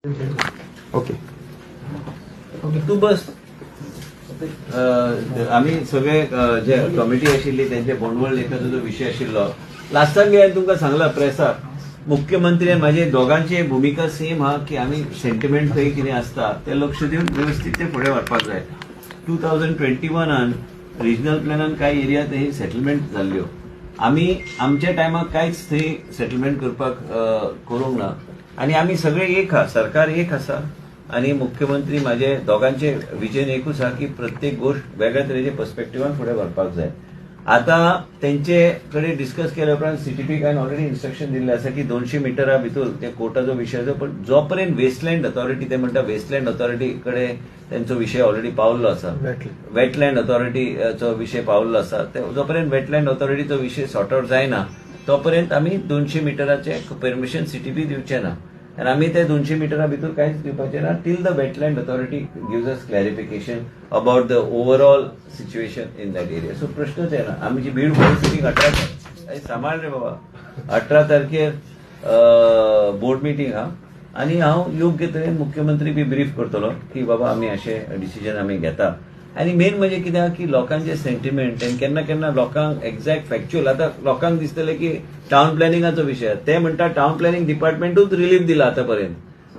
Okay okay तू बस. आम्ही सगळे जे कमिटी आशिल्ली त्यांचे बोंडवळ लेखाचो जो विषय आशिल्लो लास्टाक हांवें तुमकां सांगला प्रेसाक मुख्यमंत्री आनी म्हाजी दोगांची भुमिका सेम हा की आमी सेंटिमेंट खंय कितें आसता ते लक्ष दिवन व्यवस्थीत ते फुडें व्हरपाक जाय. 2021 रिजनल प्लॅनान कांय एरिया थंय सेटलमेंट जाल्ल्यो. आमी आमच्या टायमाक कांयच थंय सेटलमेंट करपाक करूंक ना आणि आम्ही सगळे एक हा सरकार एक आसा आणि मुख्यमंत्री माझे दोगांचे विजन एकूच हा की प्रत्येक गोष्ट वेगळ्या तरेचे पर्स्पेक्टिवान फुडें व्हरपाक जाय. आता तेंचे कडेन डिस्कस केल्या उपरांत सीटीपीक हांवें ऑलरेडी इन्स्ट्रक्शन दिल्ले आसा की 200 मिटरा भितर ते कोर्टाचो विशय आसा पण जो पर्यंत वेस्टलँड अथॉरिटी ते म्हणटा वेस्टलँड अथॉरिटी कडेन त्यांचो विषय ऑलरेडी पावल्लो आसा. वेटलँड अथॉरिटीचो विषय पावल्लो आसा जो पर्यंत वेटलँड अथॉरिटीचो विषय सॉर्ट आउट जायना तोपर्यंत आमी 200 मिटराचे परमिशन सीटीपी दिवचे ना आणि आम्ही ते 200 मिटरा भितर कांयच दिवपाचे ना till the wetland authority gives us clarification about the overall situation in that area. So प्रश्नच आहे ना. आमची बीड पोलिसीटिंग 18 सांबाळ रे बाबा 18 तारखेर बोर्ड मिटींग हा आणि हांव योग्य तरेन मुख्यमंत्री बी ब्रीफ करतलो की बाबा आमी अशें डिसिजन आमी घेता. आणि मेन म्हणजे कित्याक की लोकांचे सेंटिमेंट केन्ना केन्ना लोकांक एक्झॅक्ट फॅक्च्युअल आता लोकांक दिसतले की टाउन प्लॅनिंगाचो विशय ते म्हणटा टाउन प्लॅनिंग डिपार्टमेंटूच रिलीफ दिला आतापर्यंत.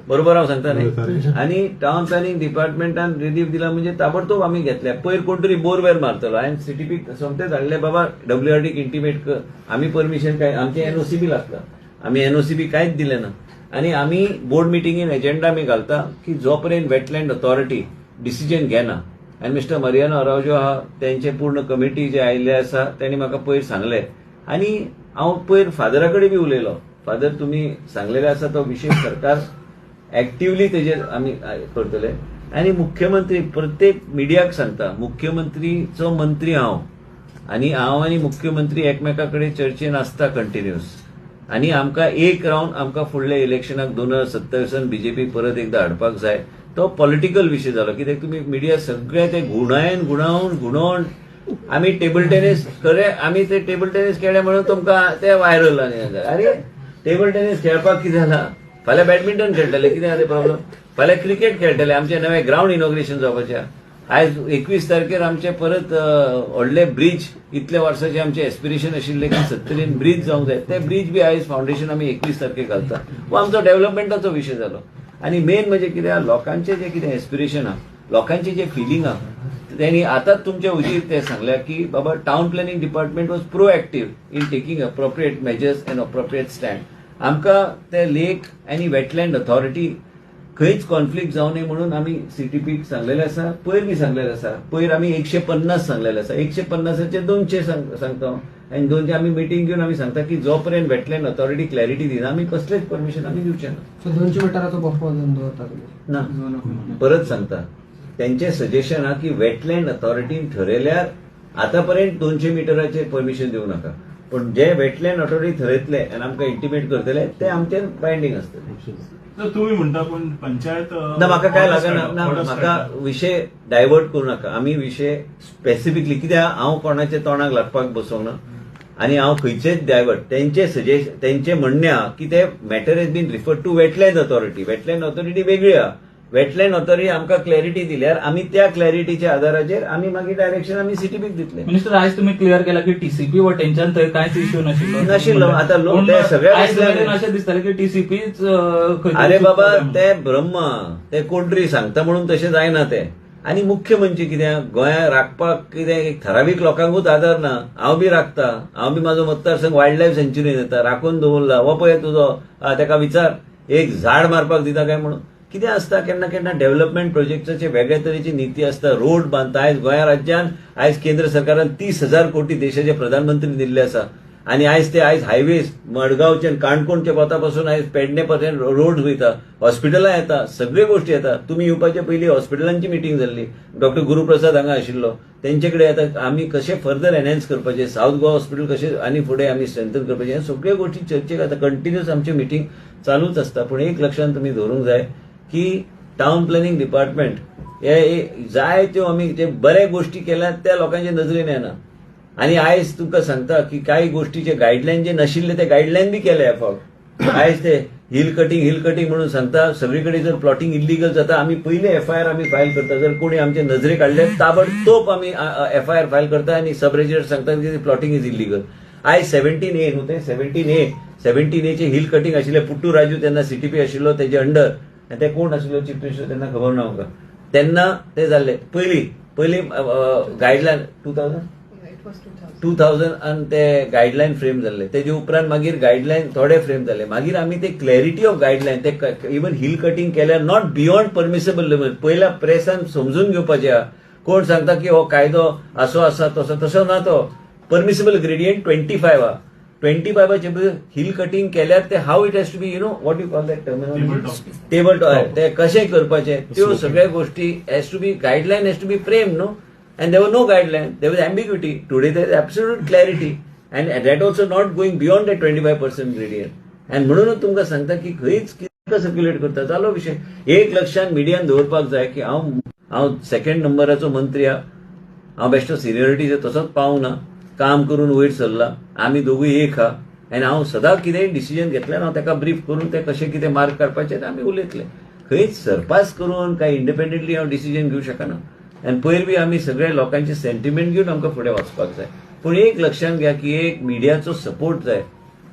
बरोबर हांव सांगता न्ही. आणि टाउन प्लॅनिंग डिपार्टमेंटान रिलीफ दिला म्हणजे ताबडतोब आमी घेतल्या. पयर कोण तरी बोरवेल मारतलो हांवें सीटीपी सोमते धाडले बाबा WRDक इंटिमेट कर आमी परमिशन काय आमचे एनओसी बी लागता आमी एनओसी बी कांयच दिले ना आणि आमी बोर्ड मिटिंगेन एजेंडा आमी घालता की जो पर्यंत वेटलँड अथॉरिटी डिसिजन घेना आणि मिस्टर मरियानो अरावजो हा त्यांचे पूर्ण कमिटी जे आयिल्ले आसा त्यांनी म्हाका पयर सांगले आणि हांव पयर फादरा कडेन बी उलयलो. फादर तुम्ही सांगलेले आसा तो विशय सरकार एक्टिवली तेजेर आमी करतले आणि मुख्यमंत्री प्रत्येक मिडियाक सांगता मुख्यमंत्रीचो मंत्री हांव आणि मुख्यमंत्री एकमेका कडेन चर्चेन आसता कंटिन्युअस आणि आमकां एक रावंड आमकां फुडल्या इलेक्शनाक 2027 बीजेपी परत एकदा हाडपाक जाय. तो पॉलिटिकल विषय जालो कित्याक तुम्ही मिडिया सगळे ते गुणावन आम्ही टेबल टेनिस आम्ही ते टेबल टेनिस खेळले म्हणून तुमकां ते व्हायरल अरे टेबल टेनिस खेळपाक कितें जाला फाल्यां बॅडमिंटन खेळटले कितें जालें प्रॉब्लेम फाल्यां क्रिकेट खेळटले आमचे नवे ग्राउंड इनॉग्रेशन जावपाचें. आयज 21 तारखेर आमचे परत व्हडले ब्रिज इतल्या वर्साचे आमचे एस्पिरेशन आशिल्ले की 70 ब्रिज जावंक जाय ते ब्रिज बी आयज फावंडेशन आमी 21 तारखेक घालता. हो आमचो डेव्हलपमेंटाचो विशय जालो. आणि मेन म्हणजे कितें लोकांचे जे कितें एस्पिरेशन हा लोकांची जे फिलिंग हा त्यांनी आताच तुमच्या उजीर ते सांगल्या की बाबा town planning department was proactive in taking appropriate measures and appropriate stand. आमकां ते लेक आनी वेटलँड अथॉरिटी खंयच कॉन्फ्लिक्ट जावं नये म्हणून आमी सीटीपीक सांगलेले आसा. पयर बी सांगलेले आसा. पयर आमी 150 सांगलेले आसा. 150चे 200 सांगता आणि 200 आमी मिटींग घेवन आमी सांगता की जो पर्यंत वेटलँड अथॉरिटी क्लॅरिटी दिना आमी कसलेच परमिशन आमी दिवचे ना. 200 मिटराचो बफर ना परत सांगता त्यांचे सजेशन हा की वेटलँड अथॉरिटीन ठरयल्यार आतापर्यंत 200 मिटराचे परमिशन दिवं नाका पण जे वेटलँड अथॉरिटी ठरयतले आनी आमकां इंटिमेट करतले ते आमचेर बायंडींग आसतले. तुम्ही म्हणता पण पंचायत ना म्हाका काय लागना ना म्हाका विषय डायवर्ट करूं नाका. आमी विषय स्पेसिफिकली कित्याक हांव कोणाच्या तोंडाक लागपाक बसोंक ना आणि हांव खंयचेच डायवर्ट तेंचे म्हणणे हा की ते matter has been referred to wetland authority. Wetland authority वेगळी हा. वेटलँड अथॉरिटी आमकां क्लॅरिटी दिल्यार आमी त्या क्लॅरिटीच्या आधाराचेर आमी मागीर डायरेक्शन आमी सीटीपीक दितले. मिनिस्टर आज तुम्ही क्लिअर केला की टीसीपी व तेंच्यान थंय कांयच इश्यू नाशिल्लो. आता लोक ते सगळ्या अशें दिसतालें की टीसीपीच अरे बाबा ते ब्रह्म ते कोण सांगता म्हणून तशें जायना ते. आणि मुख्य म्हणजे कित्याक गोंया राखपाक कितें एक ठरावीक लोकांकूच आदार ना. हांव बी राखता. हांव बी म्हाजो मतदारसंघ वायल्ड लायफ सेंच्युरीन येता राखून दवरला. हो पळय तुजो तेका विचार एक झाड मारपाक दिता काय म्हणून कितें आसता. केन्ना केन्ना डेव्हलपमेंट प्रोजेक्टाचे वेगळ्या तरेची नीती आसता. रोड बांदता. आयज गोंया राज्यान आयज केंद्र सरकारान 30,000 कोटी देशाचे प्रधानमंत्री दिल्ले आसा आणि आयज हायवेज मडगांवचे काणकोणचे पथापासून आयज पेडणे पर्यंत रोड वयता. हॉस्पिटलां येता. सगळ्यो गोष्टी येता. तुमी येवपाचे पयलीं हॉस्पिटलांची मिटींग जाल्ली. डॉक्टर गुरुप्रसाद हांगा आशिल्लो तेंचे कडेन येता आमी कशें फर्दर एनहान्स करपाचे साऊथ गोवा हॉस्पिटल कशें आनी फुडें आमी स्ट्रेंथन करपाचे हे सगळ्यो गोष्टी चर्चेक आतां कंटिन्युअस आमची मिटींग चालूच आसता. पूण एक लक्षांत तुमी दवरूंक जाय की टाउन प्लॅनिंग डिपार्टमेंट हे जाय त्यो आमी जे बरे गोष्टी केल्यात त्या लोकांच्या नजरेन येना आणि आयज तुमकां सांगता की काही गोष्टीचे गायडलायन जे नाशिल्ले ते गायडलायन बी केले फावट आयज ते हिल कटिंग म्हणून सांगता. सगळीकडे जर प्लॉटिंग इलिगल जाता आम्ही पहिले FIR आम्ही फायल करता. जर कोणी आमचे नजरे काढले ताबडतोब आम्ही FIR फायल करता आणि सब रेजिस्टर सांगता की प्लॉटिंग इज इलिगल. आयज 17A न्हू ते 17A चे हिल कटिंग आशिल्ले. पुट्टू राजू तेन्ना CTP आशिल्लो तेजे अंडर आनी ते कोण आशिल्लो चीफ मिनिस्टर तेन्ना खबर ना म्हाका. तेन्ना ते जाल्ले पयली गायडलायन 2000 आणि ते गायडलायन फ्रेम जाल्ले. तेजे उपरांत मागीर गायडलायन थोडे फ्रेम जाले. मागीर आमी ते क्लॅरिटी ऑफ गायडलायन ते इवन हिल कटिंग केल्यार नॉट बियॉन्ड परमिसेबल लिमिट पयल्या प्रेसान समजून घेवपाचे आहा. कोण सांगता की हो कायदो असो आसा तसो ना. तो परमिसेबल ग्रेडियंट 25 आहा. 25चे हिल कटिंग केल्यार ते how it has to be what you call that terminology table top ते कशें करपाचे त्यो सगळ्या गोष्टी has to be guideline has to be frame no. And there was no guideline. There was ambiguity. Today there is absolute clarity. And that also not going beyond that 25% gradient. And म्हणूनच तुमकां सांगता की खंयच कितें circulate करता जालो विषय. एक लक्षात मिडियान दवरपाक जाय की हांव सेकंड नंबराचो मंत्री हा. हांव बेश्टो सिनियरिटीचो तसोच पावूं ना. काम करून वयर सरला. आमी दोगूय एक हा. आनी हांव सदांच कितेंय डिसिजन घेतल्यार हांव ताका ब्रीफ करून ते कशें कितें मार्क काडपाचें तें आमी उलयतले. खंयच सरपास करून काय इंडिपेंडंटली हांव डिसिजन घेवं शकना. आनी पयर बी आमी सगळ्या लोकांचे सेंटिमेंट घेवन आमकां फुडें वचपाक जाय. पूण एक लक्षात घ्या की एक मिडियाचो सपोर्ट जाय.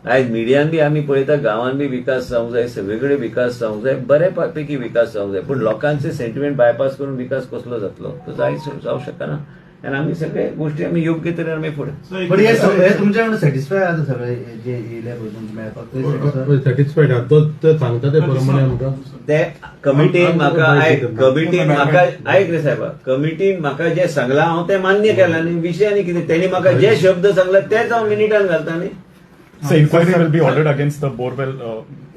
आयज मिडियान बी आमी पळयता गांवांत बी विकास जावंक जाय. सगळीकडे विकास जावंक जाय. बऱ्यापैकी विकास जावंक जाय. पूण लोकांचे सेंटिमेंट बायपास करून विकास कसलो जातलो तो जावंक शकना. आनी आमी सगळे गोष्टी आमी योग्य तरेन आमी फुडें. पण हे तुमच्या कडे सॅटिस्फाय आसा सगळे जे येयले पळय तुमकां मेळपाक सॅटिस्फाईड आहा तो सांगता ते प्रमाणे आमकां ते कमिटीन म्हाका आयक रे साहेबा कमिटीन म्हाका जे सांगलां हांव ते मान्य केलां न्ही. विशय आनी कितें तेणी म्हाका जे शब्द सांगला तेच हांव मिनिटान घालता न्ही. So inquiry will be ordered against the borewell.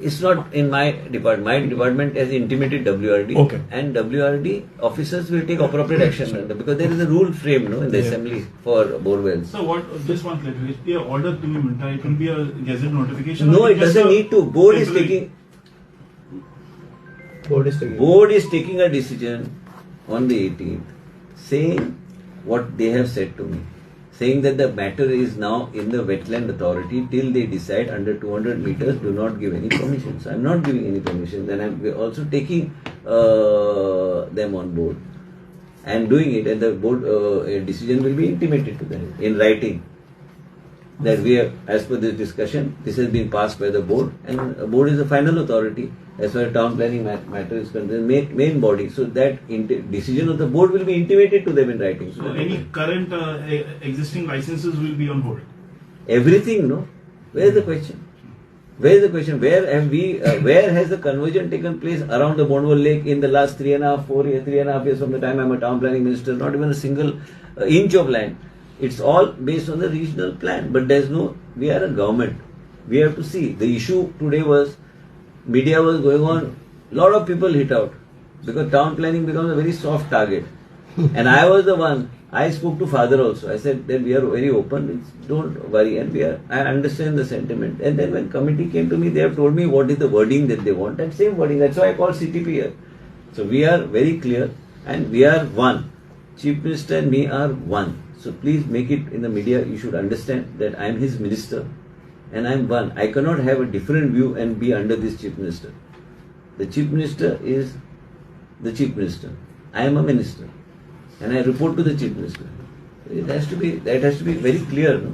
It's not in my department. My department has intimated WRD. Okay. And WRD officers will take appropriate action because there is a rule frame in the assembly for borewells. So what? Just one clarification. The order तुम्ही म्हणता it will be a gazette notification. No, it doesn't need to. Board is taking a decision on the 18th, saying what they have said to me. Saying that the matter is now in the wetland authority till they decide under 200 meters do not give any permissions. I'm not giving any permissions and I'm also taking them on board and doing it, and the board decision will be intimated to them in writing that we have, as per this discussion, this has been passed by the board and the board is the final authority as far as town planning matter is concerned, main body. So that decision of the board will be intimated to them in writing. So any current existing licenses will be on board? Everything, no? Where is the question? Where has the conversion taken place around the Bondwell Lake in the last 3.5 years from the time I'm a town planning minister? Not even a single inch of land. It's all based on the regional plan. But we are a government. We have to see. The issue today was, media was going on, lot of people hit out. Because town planning becomes a very soft target. And I was the one, I spoke to father also. I said that we are very open, don't worry. And I understand the sentiment. And then when committee came to me, they have told me what is the wording that they want. And same wording, that's why I call CTP here. So we are very clear and we are one. Chief Minister and me are one. So please make it in the media, you should understand that I am his minister and I am one. I cannot have a different view and be under this Chief Minister. The Chief Minister is the Chief Minister. I am a minister and I report to the Chief Minister. That has to be very clear. No?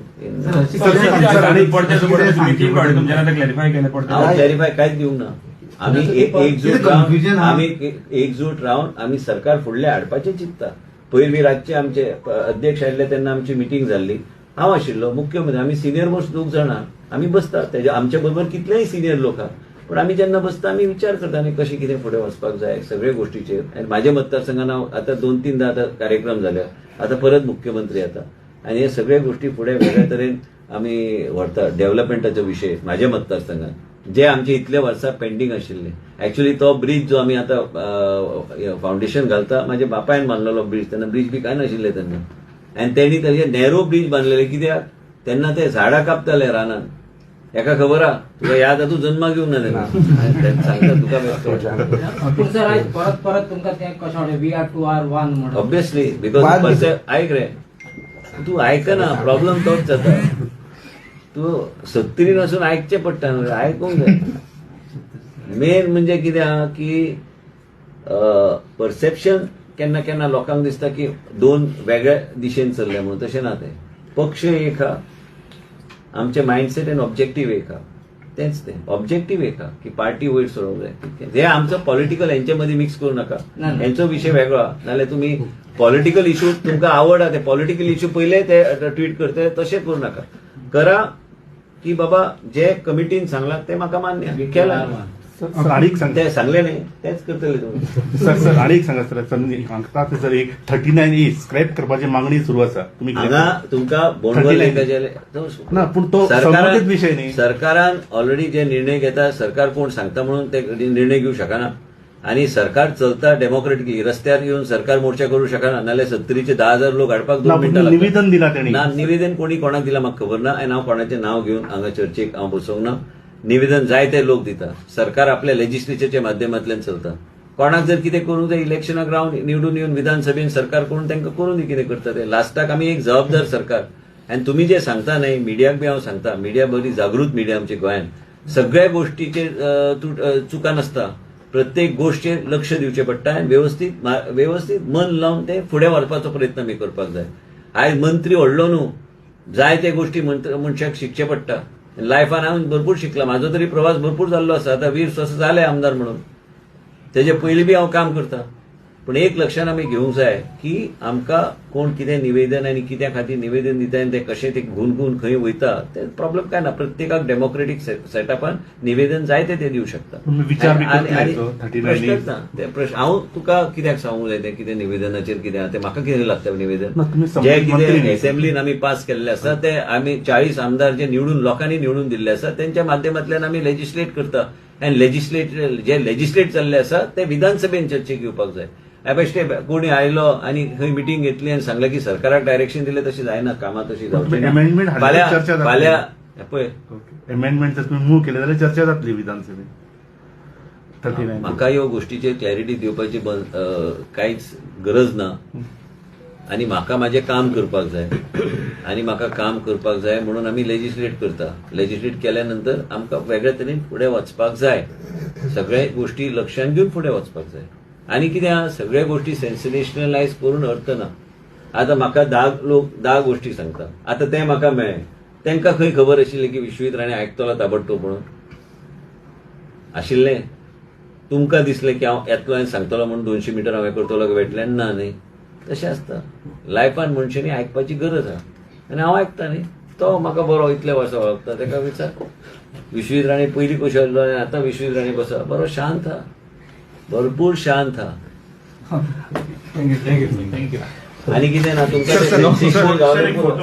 Clarify कांयच दिवंक ना. आमी एकजूट रावन आमी सरकार फुडले हाडपाचें चिंतता. पयर बी रातचे आमचे अध्यक्ष आयिल्ले तेन्ना आमची मिटींग जाल्ली. हांव आशिल्लो मुख्यमंत्री. आमी सिनियर मोस्ट 2 जाणां आमी बसता. तेजे आमच्या बरोबर कितलेय सिनियर लोक आहा. पण आमी जेन्ना बसता आमी विचार करता आनी कशें कितें फुडें वचपाक जाय सगळे गोष्टीचेर. आनी म्हाज्या मतदारसंघान हांव आतां 2-3दा आतां कार्यक्रम जाले. आतां परत मुख्यमंत्री आता आनी हे सगळे गोष्टी फुडें वेगळ्या तरेन आमी व्हरता. डेव्हलपमेंटाचो विशय म्हाज्या मतदारसंघात जे आमचे इतले वर्सां पेंडिंग आशिल्ले. एक्चुअली तो ब्रिज जो आमी आतां फाउंडेशन घालता म्हाज्या बापायन बांदलेलो ब्रिज. तेन्ना ब्रिज बी काय नाशिल्ले तेन्ना. आनी तेणी तेजे नॅरो ब्रिज बांदलेले. कित्याक तेन्ना ते झाडां कापताले रानान. एका खबर आहा तुका याद आहा तूं जन्माक येवंक ना तेन्ना सांगता तुका बेस्ट. परत तुमकां तें कशें we are 2 are 1 म्हणून ऑब्वियसली बिकॉज आयक रे तूं आयकना. प्रॉब्लेम तोच जाता. तू 70 नसून आयकचे पडटा आयकूंक जाय. मेन म्हणजे कितें आहा की परसेप्शन केन्ना केन्ना लोकांक दिसता की दोन वेगळ्या दिशेन चल्ले म्हणून. तशें ना तें. पक्ष एक हा, आमचे मायंडसेट आनी ऑब्जेक्टीव एक हा. तेंच तें ऑब्जेक्टीव एक हा की पार्टी वयर सोडोवंक जाय. हे आमचो पॉलिटिकल हेंचे मदीं मिक्स करूं नाका. हेंचो विशय वेगळो हा. नाल्यार तुमी पॉलिटिकल इश्यू तुमकां आवड हा ते पॉलिटिकल इश्यू पहिले ते ट्वीट करते तशें करूं नाका. करा की बाबा जे कमिटीन सांगलां ते म्हाका मान्य केलां. सर आणि एक सांगता ते सांगले नाही तेच करतले तुम्ही. सर आणि एक सांगा सर सांगता सर एक 39A स्क्रॅप करपाची मागणी सुरू आसा. तुम्ही हांगा तुमकां बोंडवल 39 लेखाचे ना पूण तो संबंधित विषय न्ही. सरकारान ऑलरेडी जे निर्णय घेता सरकार कोण सांगता म्हणून ते निर्णय घेऊ शकना. आणि सरकार चलता डेमोक्रेटिकली. रस्त्यार येऊन सरकार मोर्चा करू शकना. नाल्यार 70चे 10,000 लोक हाडपाक 2 मिनटां लागतात. निवेदन दिला त्यांनी. ना निवेदन कोणी कोणाक दिला म्हाका खबर ना. आनी हांव कोणाचें नांव घेवन हांगा चर्चेक हांव बसोंक ना. निवेदन जाय ते लोक दिता. सरकार आपल्या लेजिस्लेचरच्या माध्यमांतल्यान चलता. कोणाक जर कितें करूं ते इलेक्शनाक रावन निवडून येवन विधानसभेन सरकार करून तांकां करून दी कितें करता ते. लास्टाक आमी एक जबाबदार सरकार. आनी तुमी जे सांगता न्हय मिडियाक बी हांव सांगता मिडिया बरी जागृत मिडिया आमच्या गोंयांत. सगळ्या गोष्टीचे चुका नासता. प्रत्येक गोष्टीचेर लक्ष दिवचें पडटा आनी व्यवस्थीत मन लावन ते फुडें व्हरपाचो प्रयत्न आमी करपाक जाय. आयज मंत्री व्हडलो न्हू जाय ते गोष्टी मनशाक शिकचे पडटा. लायफान हांव भरपूर शिकला. म्हाजो तरी प्रवास भरपूर जाल्लो आसा. आतां 20 वर्सां जाले आमदार म्हणून. तेजे पयलीं बी हांव काम करता. पूण एक लक्षात आमी घेवंक जाय की आमकां कोण कितें निवेदन आनी कित्या खातीर निवेदन दिता आनी ते कशें ते घुवन खंय वयता ते प्रॉब्लेम काय ना. प्रत्येकाक डेमोक्रेटीक सेटअपान निवेदन जाय ते दिवं शकता. विचार बी करतले 39A. ते प्रश्न हांव तुका कित्याक सांगूंक जाय ते कितें निवेदनाचेर कितें आहा ते म्हाका कितें लागता निवेदन. ना, तुम्ही जे संबंधित कितें मंत्री असेंब्लीन आमी पास केल्ले आसा ते आमी 40 आमदार जे निवडून लोकांनी निवडून दिल्ले आसा त्यांच्या माध्यमांतल्यान आमी लेजिस्लेट करता. आनी लेजिस्लेट चल्ले आसा ते विधानसभेन चर्चेक येवपाक जाय. बेश्टे कोणी आयलो आनी खंय मिटींग घेतली आनी सांगलें की सरकाराक डायरेक्शन दिलें तशी जायना. कामां तशी जावची ना. amendment हाडल्यार चर्चा जातली. फाल्यां पळय अमेंडमेंट जर तुम्ही मूव केले जाल्यार चर्चा जातली विधानसभेत. 39. म्हाका ह्यो गोष्टीचेर क्लॅरिटी दिवपाची कांयच गरज ना. आनी म्हाका म्हाजें काम करपाक जाय. आनी म्हाका काम करपाक जाय म्हणून आमी लेजिस्लेट करता. लेजिस्लेट केल्या नंतर आमकां वेगळ्या तरेन फुडें वचपाक जाय. सगळे गोष्टी लक्षांत घेवन फुडें वचपाक जाय. आनी कितें आहा सगळ्या गोष्टी सेन्सेशनलायज करून अर्थ ना. आतां म्हाका 10 गोष्टी सांगता. आतां ते म्हाका मेळ्ळे. तांकां खंय खबर आशिल्लें की विश्वजीत राणे आयकतलो ताबडतोब म्हणून आशिल्लें. तुमकां दिसलें की हांव येतलो आनी सांगतलो म्हणून 200 मिटर हांव हें करतलो वेटल्यान ना न्ही. तशें आसता. लायफान मनशांनी आयकपाची गरज आहा. आनी हांव आयकता न्ही. तो म्हाका बरो इतले वर्सां वळखता ताका विचार. विश्वजीत राणे पयलीं कशें आसलो आनी आतां विश्वजीत राणे कसो आहा. बरो शांत आहा. भरपूर शांत आहा. आनी कितें ना तुमकां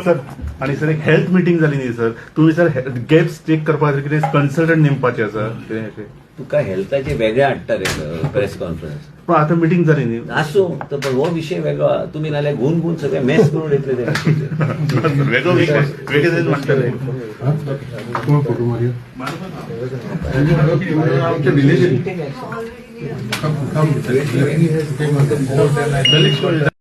सर आणि सर एक हेल्थ मिटींग जाली न्ही सर. तुम्ही सर गॅप्स चेक करपाक कितें कन्सल्टंट नेमपाचे आसा. तुका हेल्थाचे वेगळे हाडटा रे प्रेस कॉन्फरन्स. पण आता मिटींग जाली न्ही. आसूं तर पण हो विशय वेगळो आहा. तुमी नाल्यार घुवन सगळे मेस करून येतले ते विशयाचेर. वेगळो वेगळे म्हणटाले. Photo Mario. आमच्या